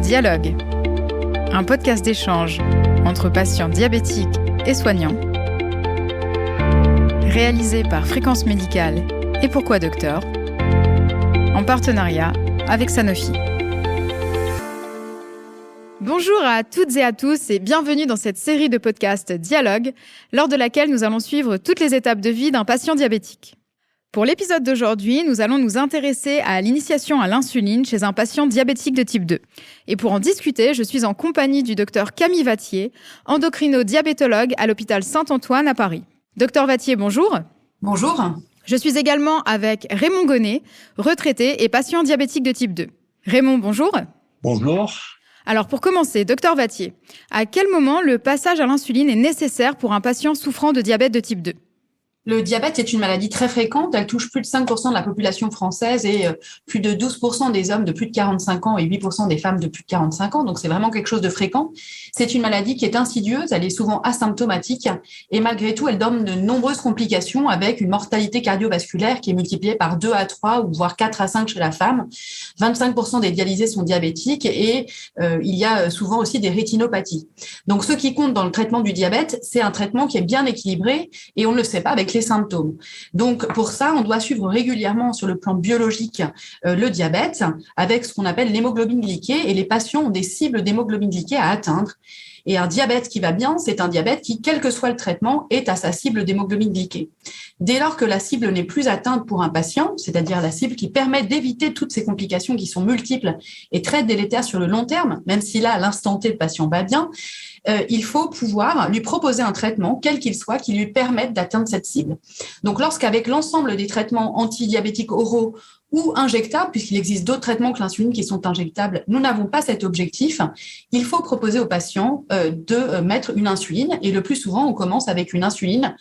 Dialogue, un podcast d'échange entre patients diabétiques et soignants, réalisé par Fréquence Médicale et Pourquoi Docteur, en partenariat avec Sanofi. Bonjour à toutes et à tous et bienvenue dans cette série de podcasts Dialogue, lors de laquelle nous allons suivre toutes les étapes de vie d'un patient diabétique. Pour l'épisode d'aujourd'hui, nous allons nous intéresser à l'initiation à l'insuline chez un patient diabétique de type 2. Et pour en discuter, je suis en compagnie du docteur Camille Vattier, endocrino-diabétologue à l'hôpital Saint-Antoine à Paris. Docteur Vattier, bonjour. Bonjour. Je suis également avec Raymond Gonnet, retraité et patient diabétique de type 2. Raymond, bonjour. Bonjour. Alors pour commencer, docteur Vattier, à quel moment le passage à l'insuline est nécessaire pour un patient souffrant de diabète de type 2 ? Le diabète est une maladie très fréquente. Elle touche plus de 5% de la population française et plus de 12% des hommes de plus de 45 ans et 8% des femmes de plus de 45 ans. Donc, c'est vraiment quelque chose de fréquent. C'est une maladie qui est insidieuse. Elle est souvent asymptomatique et malgré tout, elle donne de nombreuses complications avec une mortalité cardiovasculaire qui est multipliée par 2 à 3 ou voire 4 à 5 chez la femme. 25% des dialysés sont diabétiques et il y a souvent aussi des rétinopathies. Donc, ce qui compte dans le traitement du diabète, c'est un traitement qui est bien équilibré et on ne le sait pas avec les symptômes. Donc, pour ça, on doit suivre régulièrement sur le plan biologique le diabète avec ce qu'on appelle l'hémoglobine glyquée et les patients ont des cibles d'hémoglobine glyquée à atteindre. Et un diabète qui va bien, c'est un diabète qui, quel que soit le traitement, est à sa cible d'hémoglobine glyquée. Dès lors que la cible n'est plus atteinte pour un patient, c'est-à-dire la cible qui permet d'éviter toutes ces complications qui sont multiples et très délétères sur le long terme, même si là, à l'instant T, le patient va bien, il faut pouvoir lui proposer un traitement, quel qu'il soit, qui lui permette d'atteindre cette cible. Donc, lorsqu'avec l'ensemble des traitements antidiabétiques oraux ou injectables, puisqu'il existe d'autres traitements que l'insuline qui sont injectables, nous n'avons pas cet objectif, il faut proposer aux patients de mettre une insuline. Et le plus souvent, on commence avec une insuline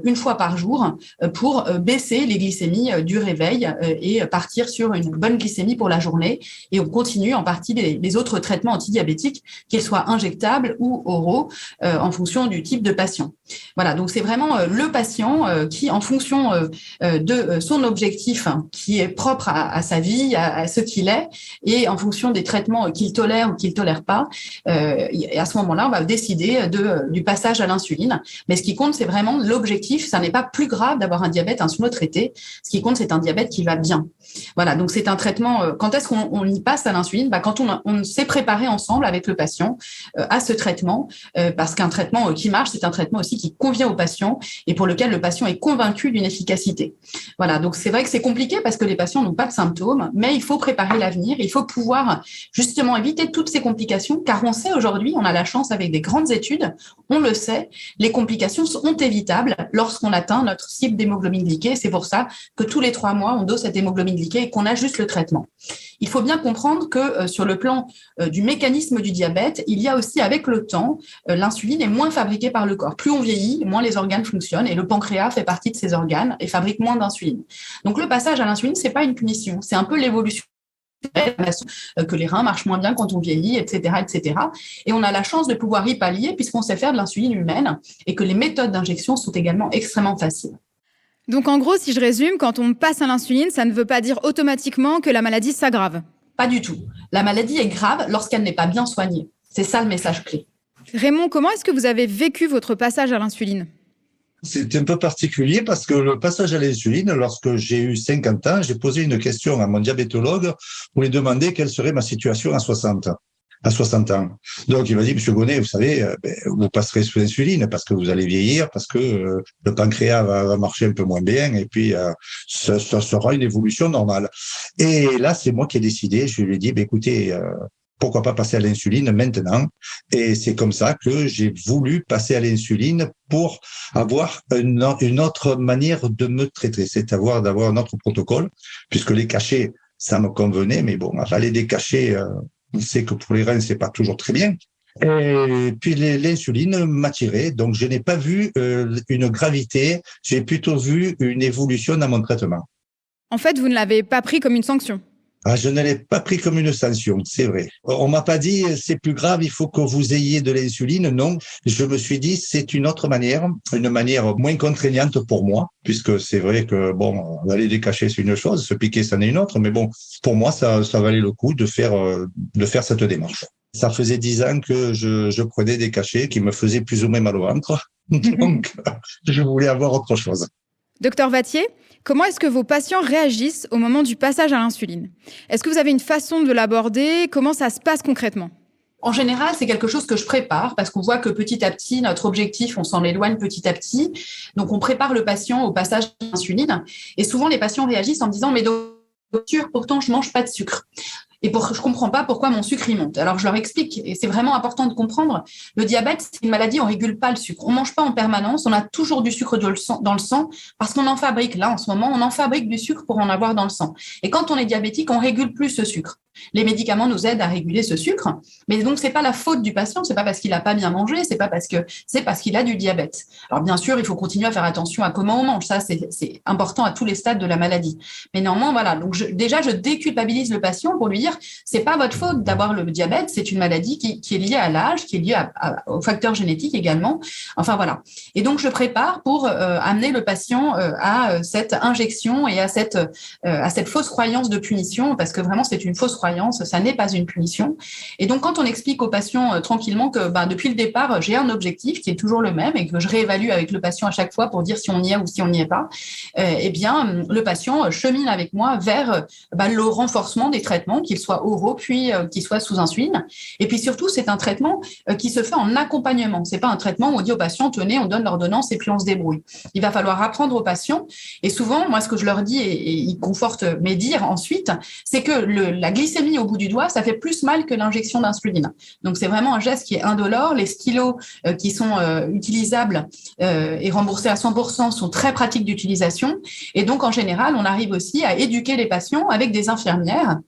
une fois par jour pour baisser les glycémies du réveil et partir sur une bonne glycémie pour la journée. Et on continue en partie les autres traitements antidiabétiques, qu'ils soient injectables ou oraux, en fonction du type de patient. Voilà, donc c'est vraiment le patient qui, en fonction de son objectif, qui est propre à sa vie, à ce qu'il est, et en fonction des traitements qu'il tolère ou qu'il tolère pas, et à ce moment-là, on va décider du passage à l'insuline. Mais ce qui compte, c'est vraiment l'objectif. Ça n'est pas plus grave d'avoir un diabète insulino-traité. Ce qui compte, c'est un diabète qui va bien. Voilà, donc c'est un traitement. Quand est-ce qu'on y passe à l'insuline ? Quand on s'est préparé ensemble avec le patient à ce traitement, parce qu'un traitement qui marche, c'est un traitement aussi qui convient au patient et pour lequel le patient est convaincu d'une efficacité. Voilà, donc c'est vrai que c'est compliqué parce que les patients n'ont pas de symptômes, mais il faut préparer l'avenir, il faut pouvoir justement éviter toutes ces complications, car on sait aujourd'hui, on a la chance avec des grandes études, on le sait, les complications sont évitables lorsqu'on atteint notre cible d'hémoglobine glyquée. C'est pour ça que tous les 3 mois, on dose cette hémoglobine glyquée et qu'on ajuste le traitement. Il faut bien comprendre que sur le plan du mécanisme du diabète, il y a aussi avec le temps, l'insuline est moins fabriquée par le corps. Plus on vieillit, moins les organes fonctionnent et le pancréas fait partie de ces organes et fabrique moins d'insuline. Donc le passage à l'insuline, c'est pas une punition, c'est un peu l'évolution que les reins marchent moins bien quand on vieillit, etc., etc. Et on a la chance de pouvoir y pallier puisqu'on sait faire de l'insuline humaine et que les méthodes d'injection sont également extrêmement faciles. Donc en gros, si je résume, quand on passe à l'insuline, ça ne veut pas dire automatiquement que la maladie s'aggrave. Pas du tout. La maladie est grave lorsqu'elle n'est pas bien soignée. C'est ça le message clé. Raymond, comment est-ce que vous avez vécu votre passage à l'insuline ? C'est un peu particulier parce que le passage à l'insuline, lorsque j'ai eu 50 ans, j'ai posé une question à mon diabétologue pour lui demander quelle serait ma situation à 60 ans. Donc, il m'a dit, Monsieur Gonnet, vous savez, vous passerez sous l'insuline parce que vous allez vieillir, parce que le pancréas va marcher un peu moins bien et puis ça sera une évolution normale. Et là, c'est moi qui ai décidé. Je lui ai dit, écoutez, pourquoi pas passer à l'insuline maintenant? Et c'est comme ça que j'ai voulu passer à l'insuline pour avoir une autre manière de me traiter, c'est-à-dire d'avoir un autre protocole, puisque les cachets, ça me convenait, mais bon, avaler des cachets, on sait que pour les reins, c'est pas toujours très bien. Et puis l'insuline m'attirait, donc je n'ai pas vu une gravité, j'ai plutôt vu une évolution dans mon traitement. En fait, vous ne l'avez pas pris comme une sanction ? Ah, je ne l'ai pas pris comme une sanction, c'est vrai. On m'a pas dit c'est plus grave, il faut que vous ayez de l'insuline. Non, je me suis dit c'est une autre manière, une manière moins contraignante pour moi, puisque c'est vrai que bon, aller des cachets c'est une chose, se piquer c'en est une autre, mais bon, pour moi ça valait le coup de faire cette démarche. Ça faisait 10 ans que je prenais des cachets qui me faisaient plus ou moins mal au ventre, donc je voulais avoir autre chose. Docteur Vattier, comment est-ce que vos patients réagissent au moment du passage à l'insuline? Est-ce que vous avez une façon de l'aborder? Comment ça se passe concrètement? En général, c'est quelque chose que je prépare parce qu'on voit que petit à petit, notre objectif, on s'en éloigne petit à petit. Donc, on prépare le patient au passage à l'insuline. Et souvent, les patients réagissent en me disant « Mais docteur, pourtant, je mange pas de sucre. » Et je comprends pas pourquoi mon sucre il monte. Alors je leur explique, et c'est vraiment important de comprendre, le diabète, c'est une maladie, on régule pas le sucre. On mange pas en permanence, on a toujours du sucre dans le sang parce qu'on en fabrique. Là, en ce moment, on en fabrique du sucre pour en avoir dans le sang. Et quand on est diabétique, on régule plus ce sucre. Les médicaments nous aident à réguler ce sucre, mais donc c'est pas la faute du patient, c'est pas parce qu'il a pas bien mangé, c'est parce qu'il a du diabète. Alors bien sûr, il faut continuer à faire attention à comment on mange, ça c'est important à tous les stades de la maladie. Mais néanmoins, voilà, donc je déculpabilise le patient pour lui dire c'est pas votre faute d'avoir le diabète, c'est une maladie qui est liée à l'âge, qui est liée aux facteurs génétiques également. Enfin voilà. Et donc je prépare pour amener le patient à cette injection et à cette fausse croyance de punition, parce que vraiment c'est une fausse croyance, ça n'est pas une punition. Et donc, quand on explique au patient tranquillement que depuis le départ, j'ai un objectif qui est toujours le même et que je réévalue avec le patient à chaque fois pour dire si on y est ou si on n'y est pas, eh bien, le patient chemine avec moi vers le renforcement des traitements, qu'ils soient oraux puis qu'ils soient sous insuline. Et puis surtout, c'est un traitement qui se fait en accompagnement. C'est pas un traitement où on dit au patient, tenez, on donne l'ordonnance et puis on se débrouille. Il va falloir apprendre aux patients. Et souvent, moi, ce que je leur dis, et ils confortent mes dires ensuite, c'est que la glycémie au bout du doigt, ça fait plus mal que l'injection d'insuline. Donc, c'est vraiment un geste qui est indolore. Les stylos qui sont utilisables et remboursés à 100% sont très pratiques d'utilisation. Et donc, en général, on arrive aussi à éduquer les patients avec des infirmières.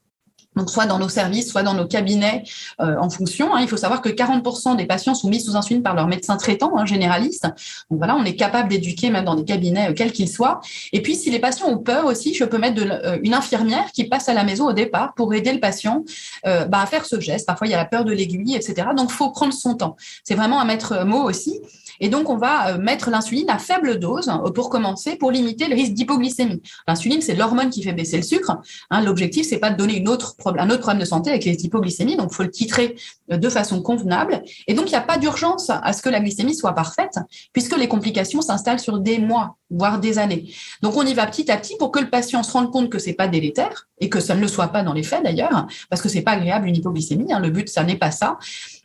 Donc, soit dans nos services, soit dans nos cabinets en fonction. Il faut savoir que 40% des patients sont mis sous insuline par leur médecin traitant, généraliste. Donc voilà, on est capable d'éduquer même dans des cabinets quels qu'ils soient. Et puis, si les patients ont peur aussi, je peux mettre une infirmière qui passe à la maison au départ pour aider le patient à faire ce geste. Parfois, il y a la peur de l'aiguille, etc. Donc, il faut prendre son temps. C'est vraiment un maître mot aussi. Et donc, on va mettre l'insuline à faible dose pour commencer, pour limiter le risque d'hypoglycémie. L'insuline, c'est l'hormone qui fait baisser le sucre. L'objectif, c'est pas de donner un autre problème de santé avec les hypoglycémies. Donc, il faut le titrer de façon convenable. Et donc, il n'y a pas d'urgence à ce que la glycémie soit parfaite, puisque les complications s'installent sur des mois, voire des années. Donc, on y va petit à petit pour que le patient se rende compte que c'est pas délétère et que ça ne le soit pas dans les faits d'ailleurs, parce que c'est pas agréable une hypoglycémie. Le but, ça n'est pas ça.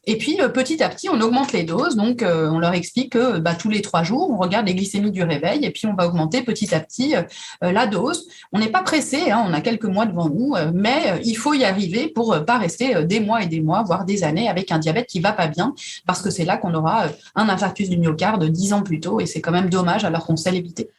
Et puis, petit à petit, on augmente les doses. Donc, on leur explique que tous les 3 jours, on regarde les glycémies du réveil et puis on va augmenter petit à petit la dose. On n'est pas pressé, on a quelques mois devant nous, mais il faut y arriver pour pas rester des mois et des mois, voire des années avec un diabète qui va pas bien, parce que c'est là qu'on aura un infarctus du myocarde 10 ans plus tôt et c'est quand même dommage alors qu'on sait l'éviter.